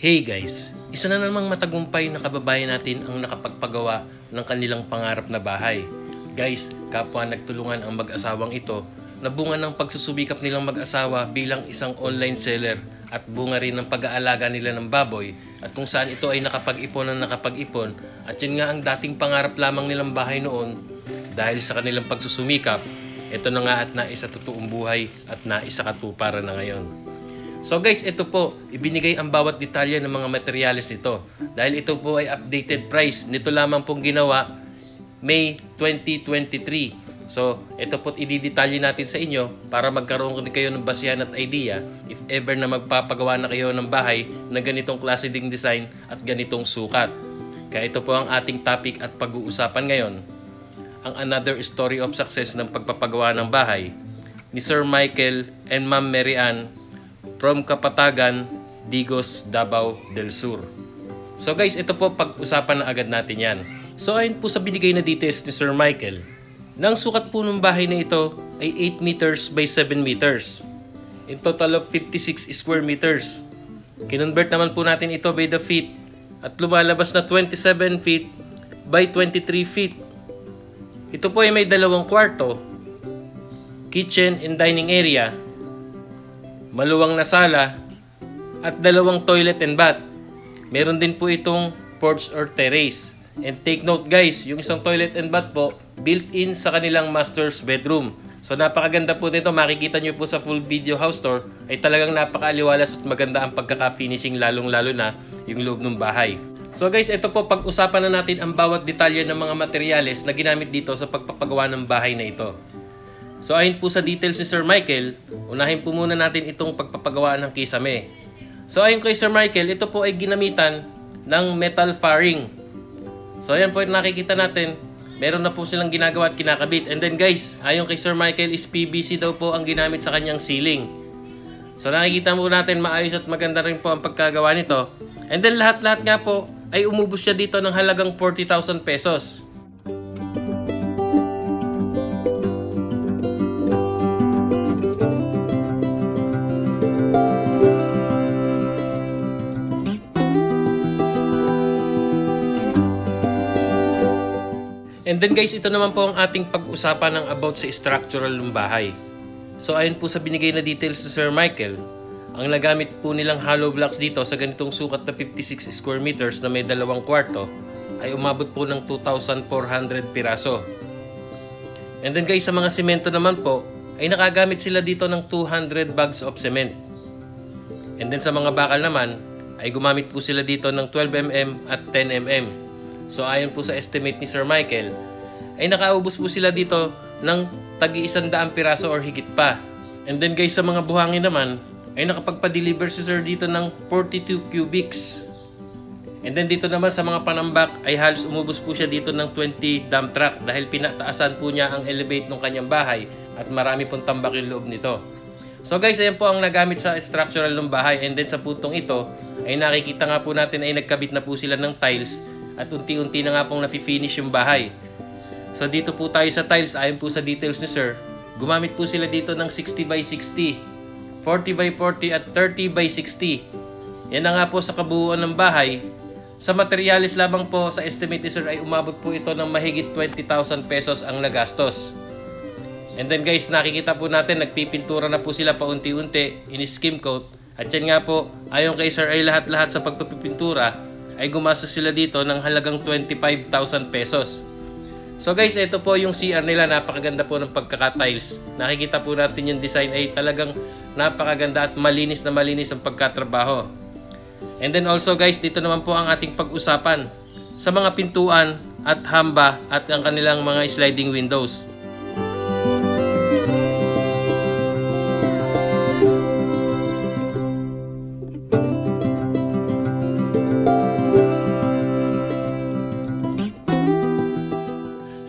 Hey guys, isa na namang matagumpay na kababayan natin ang nakapagpagawa ng kanilang pangarap na bahay. Guys, kapwa nagtulungan ang mag-asawang ito na bunga ng pagsusubikap nilang mag-asawa bilang isang online seller at bunga rin ng pag-aalaga nila ng baboy at kung saan ito ay nakapag-ipon at yun nga ang dating pangarap lamang nilang bahay noon dahil sa kanilang pagsusumikap, ito na nga at naisa totoong buhay at naisa katuparan na ngayon. So guys, ito po, ibinigay ang bawat detalye ng mga materyales nito. Dahil ito po ay updated price. Nito lamang pong ginawa May 2023. So, ito po ididetalye natin sa inyo para magkaroon din kayo ng basihan at idea if ever na magpapagawa na kayo ng bahay na ganitong klase ding design at ganitong sukat. Kaya ito po ang ating topic at pag-uusapan ngayon. Ang another story of success ng pagpapagawa ng bahay ni Sir Michael and Ma'am Mary Ann from Kapatagan, Digos, Davao del Sur. So guys, ito po pag-usapan na agad natin yan. So ayon po sa binigay na details ni Sir Michael, nang sukat po ng bahay na ito ay 8 meters by 7 meters. In total of 56 square meters. Kinonvert naman po natin ito by the feet at lumalabas na 27 feet by 23 feet. Ito po ay may dalawang kwarto, kitchen and dining area, maluwang na sala, at dalawang toilet and bath. Meron din po itong porch or terrace. And take note guys, yung isang toilet and bath po, built-in sa kanilang master's bedroom. So napakaganda po nito, makikita nyo po sa full video house tour, ay talagang napakaaliwalas at maganda ang pagkaka-finishing lalong-lalo na yung loob ng bahay. So guys, ito po pag-usapan na natin ang bawat detalye ng mga materyales na ginamit dito sa pagpapagawa ng bahay na ito. So ayon po sa details ni Sir Michael, unahin po muna natin itong pagpapagawa ng kisame. So ayon kay Sir Michael, ito po ay ginamitan ng metal faring. So ayan po nakikita natin, meron na po silang ginagawa at kinakabit. And then guys, ayon kay Sir Michael is PVC daw po ang ginamit sa kanyang ceiling. So nakikita po natin maayos at maganda rin po ang pagkagawa nito. And then lahat-lahat nga po ay umubos siya dito ng halagang 40,000 pesos. And then guys, ito naman po ang ating pag-usapan ng about sa structural ng bahay. So ayon po sa binigay na details ni Sir Michael, ang nagamit po nilang hollow blocks dito sa ganitong sukat na 56 square meters na may dalawang kwarto ay umabot po ng 2,400 piraso. And then guys, sa mga semento naman po, ay nakagamit sila dito ng 200 bags of cement. And then sa mga bakal naman, ay gumamit po sila dito ng 12mm at 10mm. So ayon po sa estimate ni Sir Michael, ay nakaubos po sila dito ng tagi-100 piraso or higit pa. And then guys, sa mga buhangin naman, ay nakapagpa-deliver si Sir dito ng 42 cubics. And then dito naman sa mga panambak, ay halos umubos po siya dito ng 20 dump truck dahil pinataasan po niya ang elevate ng kanyang bahay at marami pong tambak yung loob nito. So guys, ayan po ang nagamit sa structural ng bahay. And then sa puntong ito, ay nakikita nga po natin ay nagkabit na po sila ng tiles at unti-unti na nga pong nafi-finish yung bahay. So dito po tayo sa tiles, ayon po sa details ni Sir, gumamit po sila dito ng 60 by 60, 40 by 40 at 30 by 60. Yan na nga po sa kabuuan ng bahay. Sa materyales lamang po sa estimate ni Sir ay umabot po ito ng mahigit 20,000 pesos ang nagastos. And then guys, nakikita po natin nagpipintura na po sila paunti-unti, in-skim coat. At yan nga po, ayon kay Sir ay lahat-lahat sa pagpipintura ay gumastos sila dito ng halagang 25,000 pesos. So guys, ito po yung CR nila, napakaganda po ng pagkaka-tiles. Nakikita po natin yung design ay talagang napakaganda at malinis na malinis ang pagkatrabaho. And then also guys, dito naman po ang ating pag-usapan sa mga pintuan at hamba at ang kanilang mga sliding windows.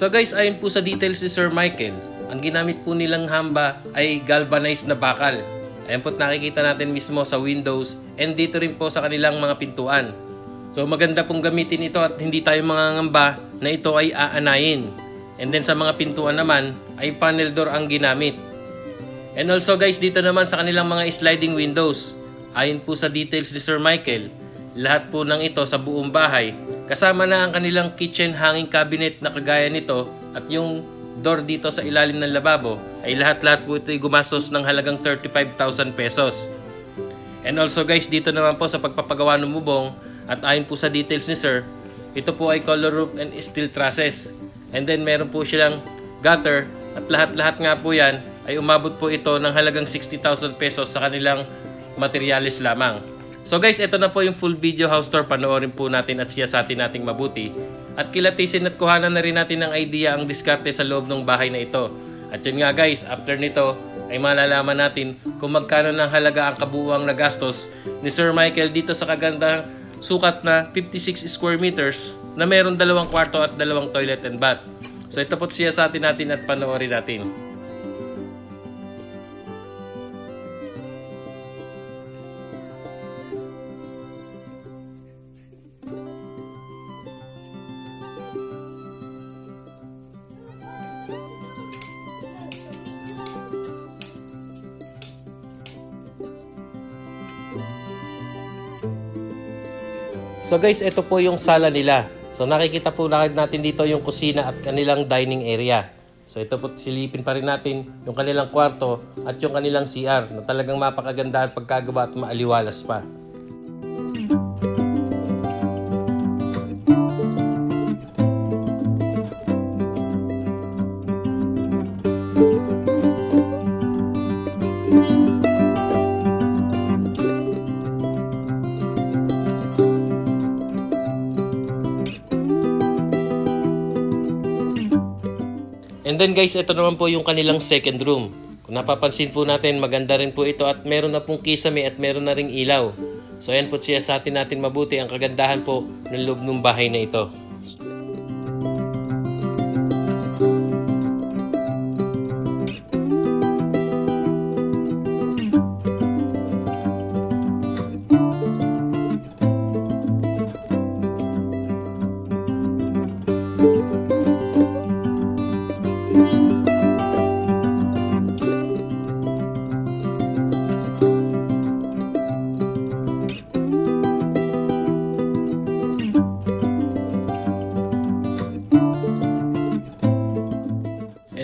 So guys, ayon po sa details ni Sir Michael, ang ginamit po nilang hamba ay galvanized na bakal. Ayan po nakikita natin mismo sa windows and dito rin po sa kanilang mga pintuan. So maganda pong gamitin ito at hindi tayo mangangamba na ito ay aanayin. And then sa mga pintuan naman ay panel door ang ginamit. And also guys, dito naman sa kanilang mga sliding windows, ayon po sa details ni Sir Michael, lahat po ng ito sa buong bahay, kasama na ang kanilang kitchen hanging cabinet na kagaya nito at yung door dito sa ilalim ng lababo, ay lahat-lahat po ito ay gumastos ng halagang 35,000 pesos. And also guys, dito naman po sa pagpapagawa ng bubong, at ayon po sa details ni Sir, ito po ay color roof and steel trusses. And then meron po silang gutter, at lahat-lahat nga po yan ay umabot po ito ng halagang 60,000 pesos sa kanilang materialis lamang. So guys, ito na po yung full video house tour. Panoorin po natin at siyasatin nating mabuti. At kilatisin at kuhanan na rin natin ng idea ang diskarte sa loob ng bahay na ito. At yun nga guys, after nito ay malalaman natin kung magkano ng halaga ang kabuuang na gastos ni Sir Michael dito sa kagandang sukat na 56 square meters na meron 2 kwarto at 2 toilet and bath. So ito po siyasatin natin at panoorin natin. So guys, ito po yung sala nila. So nakikita po natin dito yung kusina at kanilang dining area. So ito po silipin pa rin natin yung kanilang kwarto at yung kanilang CR na talagang mapakaganda at pagkagawa at maaliwalas pa. And then guys, ito naman po yung kanilang second room. Kung napapansin po natin, maganda rin po ito at meron na pong kisame at meron na ring ilaw. So ayan po siya sa atin natin mabuti ang kagandahan po ng loob ng bahay na ito.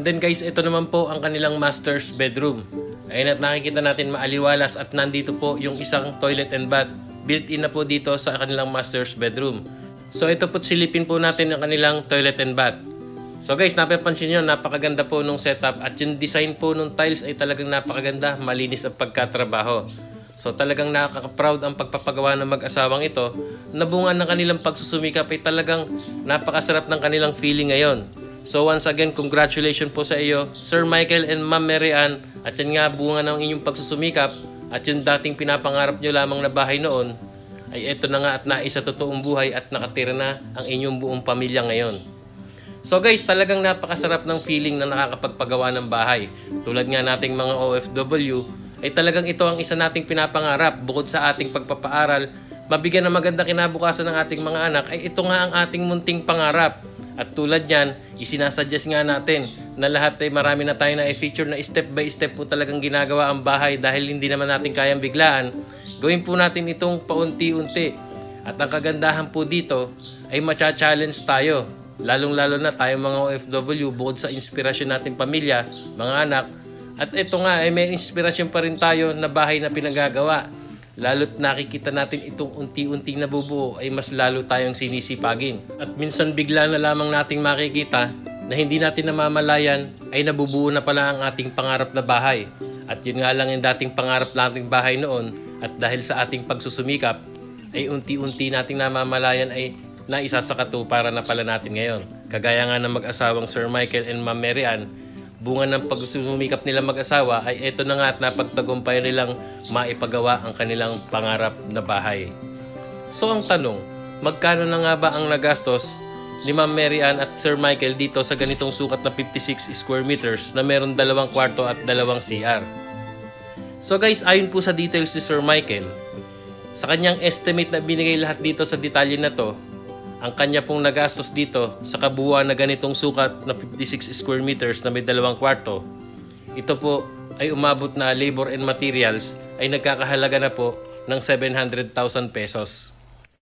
And then guys, ito naman po ang kanilang master's bedroom. Ayun at nakikita natin maaliwalas at nandito po yung isang toilet and bath. Built-in na po dito sa kanilang master's bedroom. So ito po silipin po natin ang kanilang toilet and bath. So guys, napapansin nyo, napakaganda po nung setup at yung design po nung tiles ay talagang napakaganda, malinis ang pagkatrabaho. So talagang nakaka-proud ang pagpapagawa ng mag-asawang ito. Nabunga ng kanilang pagsusumikap ay talagang napakasarap ng kanilang feeling ngayon. So once again, congratulations po sa iyo, Sir Michael and Ma'am Mary Ann. At yan nga, bunga ng inyong pagsusumikap at yung dating pinapangarap nyo lamang na bahay noon, ay eto na nga at naisa totoong buhay at nakatira na ang inyong buong pamilya ngayon. So guys, talagang napakasarap ng feeling na nakakapagpagawa ng bahay. Tulad nga nating mga OFW, ay talagang ito ang isa nating pinapangarap. Bukod sa ating pagpapaaral, mabigyan ng maganda kinabukasan ng ating mga anak, ay ito nga ang ating munting pangarap. At tulad yan, isinasuggest nga natin na lahat ay marami na tayo na i-feature na step by step po talagang ginagawa ang bahay dahil hindi naman natin kayang biglaan. Gawin po natin itong paunti-unti. At ang kagandahan po dito ay matcha-challenge tayo. Lalong-lalo na tayo mga OFW, bukod sa inspirasyon nating pamilya, mga anak. At ito nga ay may inspirasyon pa rin tayo na bahay na pinagagawa. Lalo't nakikita natin itong unti-unting nabubuo ay mas lalo tayong sinisipagin. At minsan bigla na lamang nating makikita na hindi natin namamalayan ay nabubuo na pala ang ating pangarap na bahay. At yun nga lang yung dating pangarap nating bahay noon at dahil sa ating pagsusumikap ay unti-unti nating namamalayan ay naisa sa katuparan na pala natin ngayon. Kagaya nga ng mag-asawang Sir Michael and Ma'am Mary Ann, bunga ng pagsusumikap nila mag-asawa ay eto na nga at napagtagumpay nilang maipagawa ang kanilang pangarap na bahay. So ang tanong, magkano na nga ba ang nagastos ni Ma'am Mary Ann at Sir Michael dito sa ganitong sukat na 56 square meters na meron 2 kwarto at 2 CR? So guys, ayon po sa details ni Sir Michael, sa kanyang estimate na binigay lahat dito sa detalye na to, ang kanya pong nagastos dito sa kabuuan na ganitong sukat na 56 square meters na may 2 kwarto, ito po ay umabot na labor and materials ay nagkakahalaga na po ng 700,000 pesos.